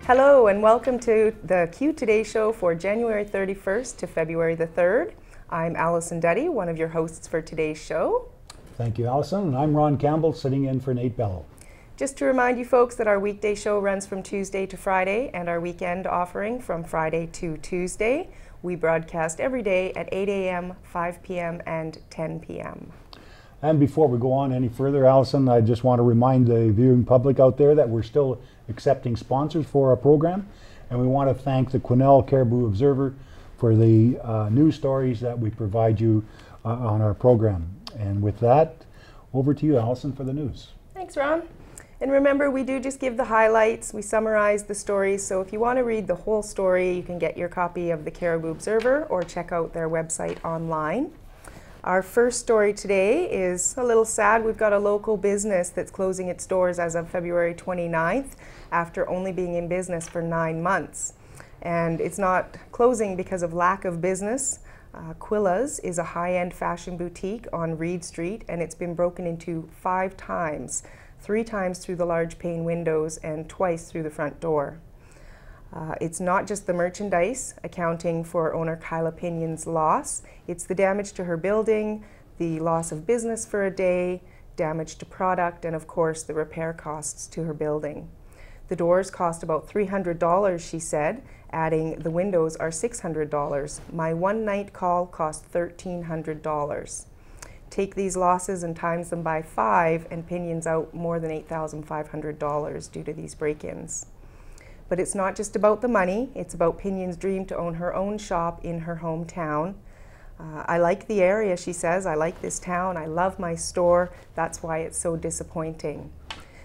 Hello and welcome to the Q Today show for January 31st to February the 3rd. I'm Allison Duddy, one of your hosts for today's show. Thank you, Allison. And I'm Ron Campbell, sitting in for Nate Bello. Just to remind you folks that our weekday show runs from Tuesday to Friday and our weekend offering from Friday to Tuesday. We broadcast every day at 8 a.m., 5 p.m., and 10 p.m. And before we go on any further, Allison, I just want to remind the viewing public out there that we're still accepting sponsors for our program. And we want to thank the Quesnel Caribou Observer for the news stories that we provide you on our program. And with that, over to you, Allison, for the news. Thanks, Ron. And remember, we do just give the highlights. We summarize the stories. So if you want to read the whole story, you can get your copy of the Caribou Observer or check out their website online. Our first story today is a little sad. We've got a local business that's closing its doors as of February 29th after only being in business for 9 months. And it's not closing because of lack of business. Quilla's is a high-end fashion boutique on Reed Street, and it's been broken into 5 times, 3 times through the large pane windows and twice through the front door. It's not just the merchandise accounting for owner Kyla Pinion's loss. It's the damage to her building, the loss of business for a day, damage to product, and of course the repair costs to her building. The doors cost about $300, she said, adding the windows are $600. My one-night call cost $1,300. Take these losses and times them by 5, and Pinion's out more than $8,500 due to these break-ins. But it's not just about the money, it's about Pinion's dream to own her own shop in her hometown. I like the area, she says. I like this town. I love my store. That's why it's so disappointing.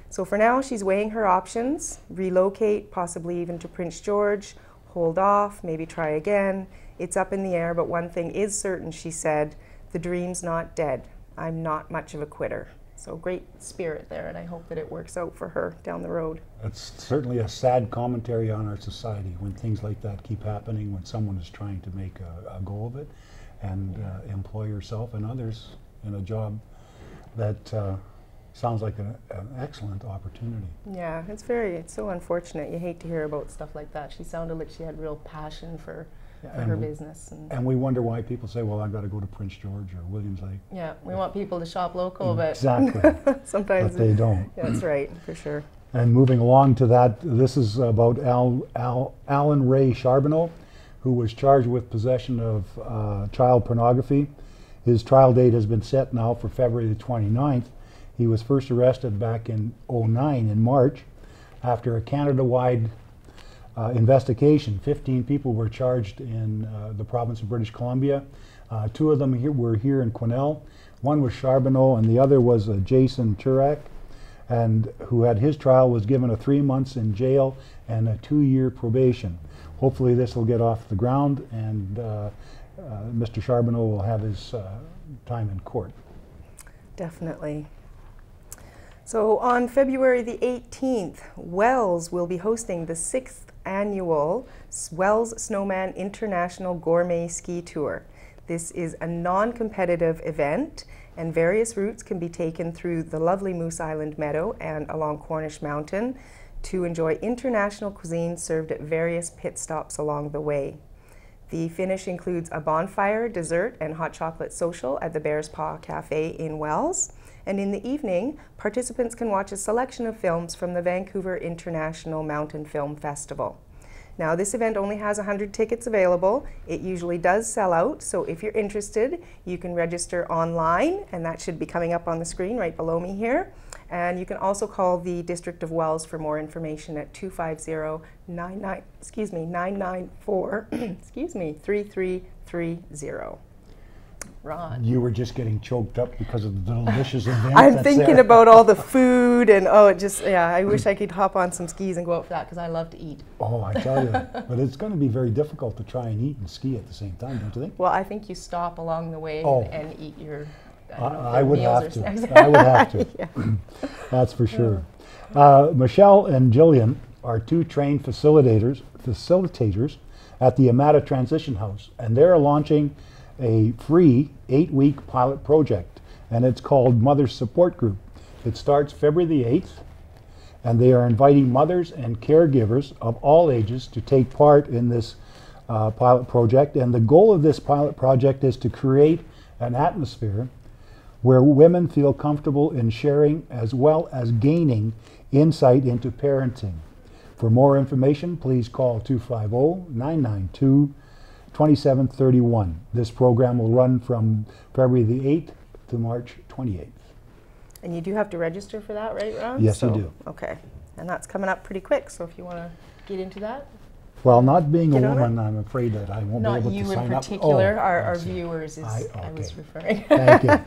So for now, she's weighing her options: relocate, possibly even to Prince George, hold off, maybe try again. It's up in the air, but one thing is certain, she said: the dream's not dead. I'm not much of a quitter. So great spirit there, and I hope that it works out for her down the road. It's certainly a sad commentary on our society when things like that keep happening, when someone is trying to make a go of it and employ yourself and others in a job that sounds like an excellent opportunity. Yeah, it's so unfortunate. You hate to hear about stuff like that. She sounded like she had real passion for her business. And we wonder why people say, well, I've got to go to Prince George or Williams Lake. Yeah, we want people to shop local, but exactly. sometimes but they don't. Yeah, that's right, for sure. And moving along to that, this is about Alan Ray Charbonneau, who was charged with possession of child pornography. His trial date has been set now for February the 29th. He was first arrested back in '09 in March after a Canada-wide investigation. 15 people were charged in the province of British Columbia. 2 of them were here in Quesnel. One was Charbonneau and the other was Jason Turak, and who had his trial was given a 3 months in jail and a 2-year probation. Hopefully this will get off the ground and Mr. Charbonneau will have his time in court. Definitely. So on February the 18th, Wells will be hosting the 6th annual Wells Snowman International Gourmet Ski Tour. This is a non-competitive event, and various routes can be taken through the lovely Moose Island Meadow and along Cornish Mountain to enjoy international cuisine served at various pit stops along the way. The finish includes a bonfire, dessert, and hot chocolate social at the Bear's Paw Cafe in Wells. And in the evening, participants can watch a selection of films from the Vancouver International Mountain Film Festival. Now, this event only has 100 tickets available. It usually does sell out, so if you're interested, you can register online, and that should be coming up on the screen right below me here. And you can also call the District of Wells for more information at 250-994 3330. Ron. You were just getting choked up because of the delicious event. I'm thinking about all the food and I wish I could hop on some skis and go out for that because I love to eat. Oh, I tell you. But it's going to be very difficult to try and eat and ski at the same time, don't you think? Well, I think you stop along the way and eat your I would meals have or to. snacks. I would have to. Yeah. That's for sure. Michelle and Jillian are 2 trained facilitators at the Amata Transition House, and they're launching a free 8-week pilot project, and it's called Mother Support Group. It starts February the 8th, and they are inviting mothers and caregivers of all ages to take part in this pilot project. And the goal of this pilot project is to create an atmosphere where women feel comfortable in sharing as well as gaining insight into parenting. For more information, please call 250-992-2731. This program will run from February the 8th to March 28th. And you do have to register for that, right, Ron? Yes, you do. Okay. And that's coming up pretty quick, so if you want to get into that. Well, not being a woman, I'm afraid that I won't be able to sign up. Not you in particular, our viewers is I was referring. Thank you.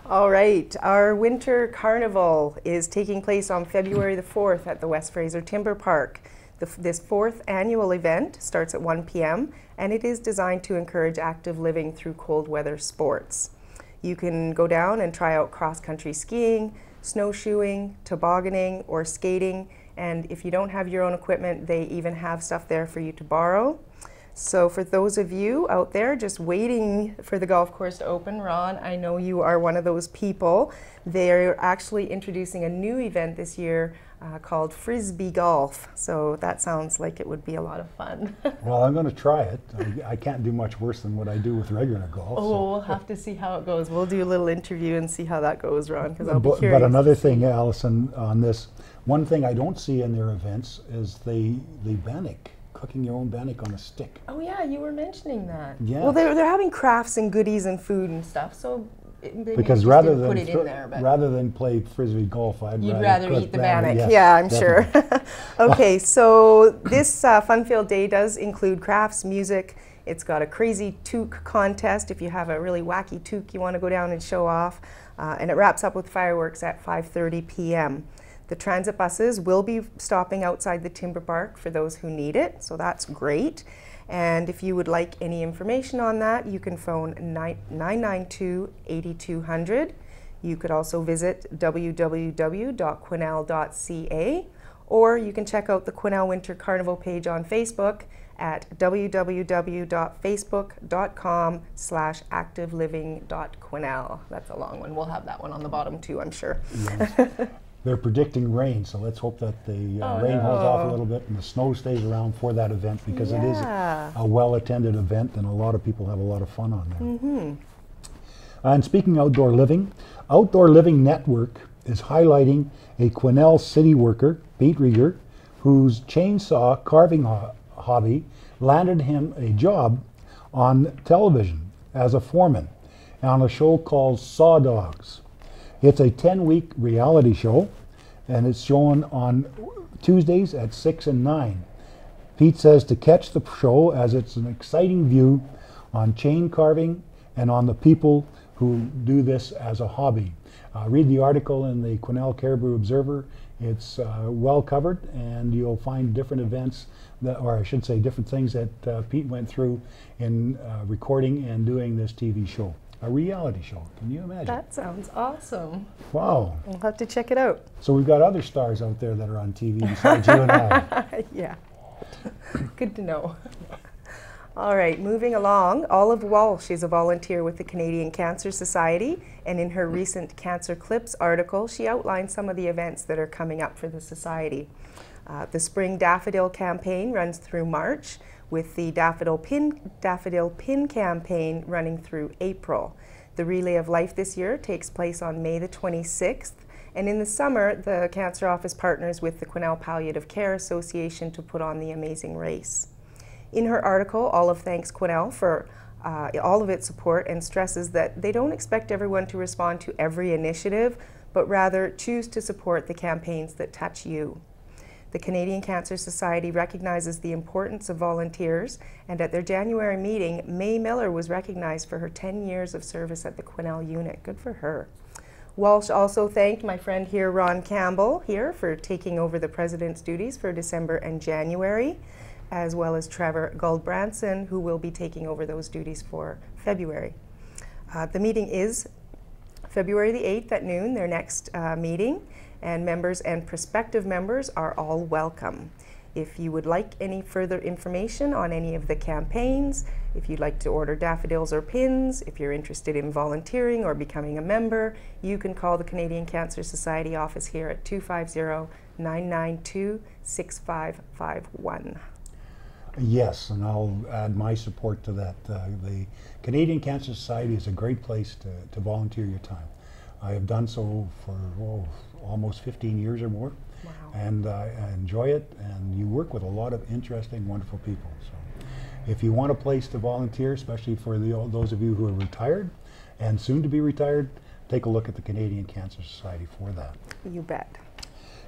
All right, our Winter Carnival is taking place on February the 4th at the West Fraser Timber Park. This 4th annual event starts at 1 p.m. and it is designed to encourage active living through cold weather sports. You can go down and try out cross-country skiing, snowshoeing, tobogganing, or skating. And if you don't have your own equipment, they even have stuff there for you to borrow. So for those of you out there just waiting for the golf course to open, Ron, I know you are one of those people. They're actually introducing a new event this year called Frisbee Golf. So that sounds like it would be a lot of fun. Well, I'm going to try it. I can't do much worse than what I do with regular golf. Oh, so. We'll have to see how it goes. We'll do a little interview and see how that goes, Ron, because I'll be curious. But another thing, Allison, on this, one thing I don't see in their events is the bannock. Cooking your own bannock on a stick. Oh yeah, you were mentioning that. Yeah. Well, they're having crafts and goodies and food and stuff, so because rather than play frisbee golf, you'd rather eat the bannock. Yes, yeah, I'm definitely. sure. Okay, so this fun-filled day does include crafts, music. It's got a crazy toque contest if you have a really wacky toque you want to go down and show off, and it wraps up with fireworks at 5:30 p.m. The transit buses will be stopping outside the Timber Park for those who need it, so that's great. And if you would like any information on that, you can phone 992-8200. You could also visit www.quesnel.ca, or you can check out the Quesnel Winter Carnival page on Facebook at www.facebook.com/activeliving.quesnel. That's a long one. We'll have that one on the bottom too, I'm sure. Yes. They're predicting rain, so let's hope that the rain holds off a little bit and the snow stays around for that event, because it is a well-attended event and a lot of people have a lot of fun on there. Mm-hmm. And speaking Outdoor Living Network is highlighting a Quesnel city worker, Pete Rieger, whose chainsaw carving hobby landed him a job on television as a foreman on a show called Saw Dogs. It's a 10-week reality show, and it's shown on Tuesdays at 6 and 9. Pete says to catch the show, as it's an exciting view on chain carving and on the people who do this as a hobby. Read the article in the Quesnel Caribou Observer. It's well covered, and you'll find different events, or I should say different things that Pete went through in recording and doing this TV show. A reality show. Can you imagine? That sounds awesome. Wow. We'll have to check it out. So we've got other stars out there that are on TV besides you and I. Yeah. Good to know. All right, moving along. Olive Walsh is a volunteer with the Canadian Cancer Society, and in her recent Cancer Clips article, she outlined some of the events that are coming up for the Society. The Spring Daffodil Campaign runs through March, with the Daffodil Pin campaign running through April. The Relay of Life this year takes place on May the 26th, and in the summer, the Cancer Office partners with the Quesnel Palliative Care Association to put on the Amazing Race. In her article, Olive thanks Quesnel for all of its support and stresses that they don't expect everyone to respond to every initiative, but rather choose to support the campaigns that touch you. The Canadian Cancer Society recognizes the importance of volunteers, and at their January meeting, May Miller was recognized for her 10 years of service at the Quesnel unit. Good for her. Walsh also thanked my friend here, Ron Campbell, here for taking over the President's duties for December and January, as well as Trevor Guldbranson, who will be taking over those duties for February. The meeting is February the 8th at noon, their next meeting, and members and prospective members are all welcome. If you would like any further information on any of the campaigns, if you'd like to order daffodils or pins, if you're interested in volunteering or becoming a member, you can call the Canadian Cancer Society office here at 250-992-6551. Yes, and I'll add my support to that. The Canadian Cancer Society is a great place to volunteer your time. I have done so for almost 15 years or more. Wow. And I enjoy it, and you work with a lot of interesting, wonderful people. So if you want a place to volunteer, especially for those of you who are retired and soon to be retired, take a look at the Canadian Cancer Society for that. You bet.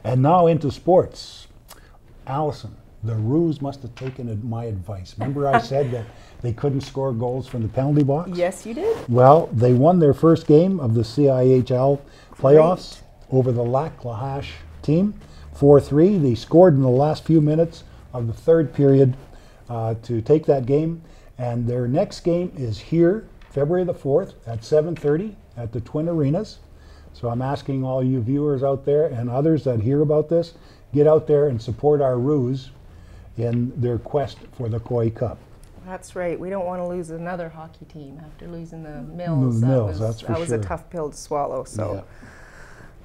And now into sports. Allison, the Roos must have taken my advice. Remember I said that they couldn't score goals from the penalty box? Yes, you did. Well, they won their first game of the CIHL playoffs over the Lac-La Hache team, 4-3. They scored in the last few minutes of the third period to take that game. And their next game is here, February the 4th at 7:30 at the Twin Arenas. So I'm asking all you viewers out there and others that hear about this, get out there and support our Roos in their quest for the Koi Cup. That's right. We don't want to lose another hockey team after losing the Mills. That's for that was sure. a tough pill to swallow. So. Yeah.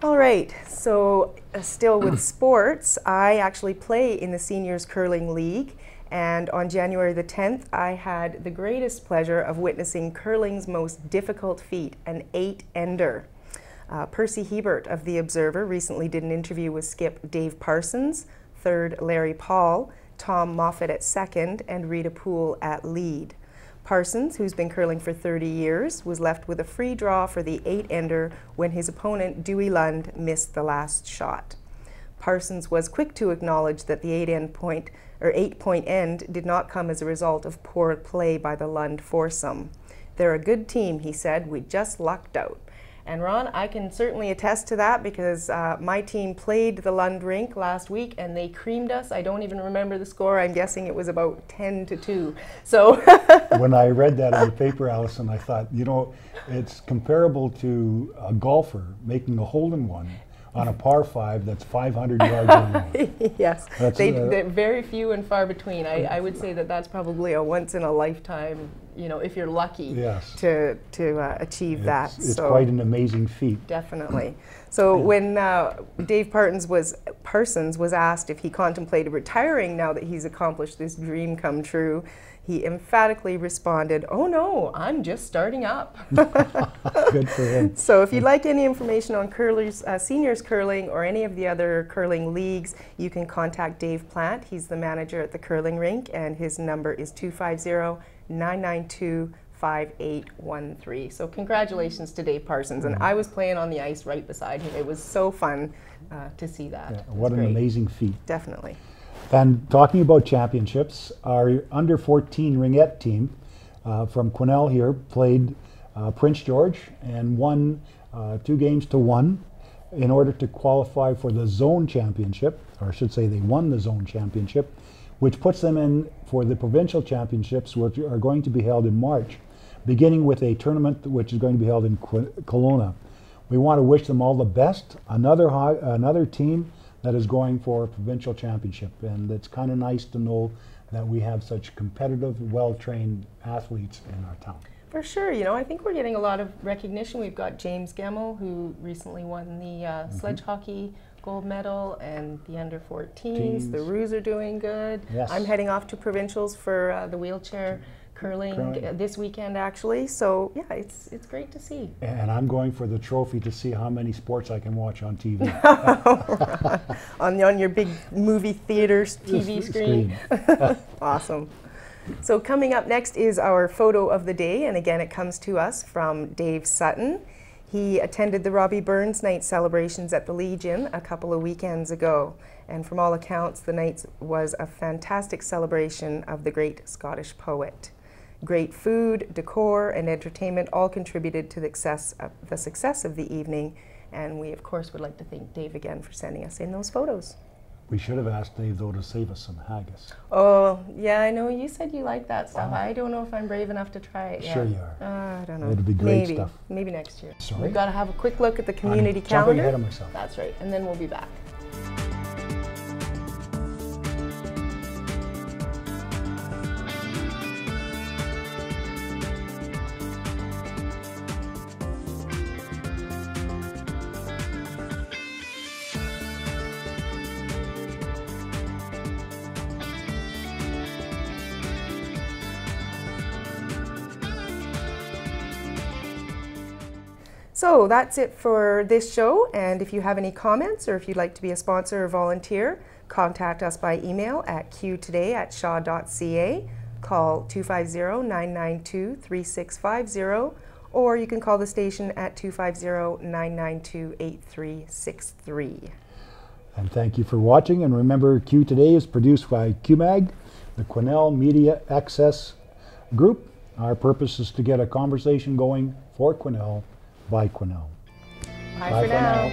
All right, so still with sports, I actually play in the Seniors Curling League, and on January the 10th, I had the greatest pleasure of witnessing curling's most difficult feat, an 8-ender. Percy Hebert of The Observer recently did an interview with skip Dave Parsons, third Larry Paul, Tom Moffat at second, and Rita Poole at lead. Parsons, who's been curling for 30 years, was left with a free draw for the 8-ender when his opponent, Dewey Lund, missed the last shot. Parsons was quick to acknowledge that the 8-point end did not come as a result of poor play by the Lund foursome. They're a good team, he said, we just lucked out. And Ron, I can certainly attest to that because my team played the Lund rink last week and they creamed us. I don't even remember the score. I'm guessing it was about 10-2. So when I read that in the paper, Allison, I thought, you know, it's comparable to a golfer making a hole-in-one on a par 5 that's 500 yards away. Yes, they're very few and far between. I would say that that's probably a once-in-a-lifetime, you know, if you're lucky yes. to achieve that. It's quite an amazing feat. Definitely. So when Dave Parsons was asked if he contemplated retiring now that he's accomplished this dream come true, he emphatically responded, "Oh no, I'm just starting up." Good for him. So if you'd like any information on seniors curling or any of the other curling leagues, you can contact Dave Plant. He's the manager at the curling rink, and his number is 250-992-5813. So congratulations to Dave Parsons. And I was playing on the ice right beside him. It was so fun to see that. Yeah, what an amazing feat. Definitely. And talking about championships, our under-14 ringette team from Quesnel here played Prince George and won 2 games to 1 in order to qualify for the zone championship, or I should say they won the zone championship, which puts them in for the provincial championships, which are going to be held in March, beginning with a tournament which is going to be held in Kelowna. We want to wish them all the best. Another team that is going for a provincial championship, and it's kind of nice to know that we have such competitive, well-trained athletes in our town. For sure, you know, I think we're getting a lot of recognition. We've got James Gemmell, who recently won the sledge hockey gold medal, and the under-14s. The Roos are doing good. Yes. I'm heading off to provincials for the wheelchair curling this weekend, actually. So yeah, it's great to see. And I'm going for the trophy to see how many sports I can watch on TV. on your big movie theater TV screen. Awesome. So coming up next is our photo of the day, and again it comes to us from Dave Sutton. He attended the Robbie Burns Night celebrations at the Legion a couple of weekends ago, and from all accounts the night was a fantastic celebration of the great Scottish poet. Great food, decor, and entertainment all contributed to the success of the evening, and we of course would like to thank Dave again for sending us in those photos. We should have asked Dave, though, to save us some haggis. Oh, yeah, I know. You said you like that stuff. I don't know if I'm brave enough to try it yet. Sure you are. I don't know. It'll be great stuff. Maybe next year. Sorry? We've got to have a quick look at the community calendar. Jumping ahead of myself. That's right, and then we'll be back. So that's it for this show, and if you have any comments or if you'd like to be a sponsor or volunteer, contact us by email at qtoday@shaw.ca, call 250-992-3650, or you can call the station at 250-992-8363. And thank you for watching, and remember, Q Today is produced by QMAG, the Quesnel Media Access Group. Our purpose is to get a conversation going for Quesnel by Quesnel. Bye for now.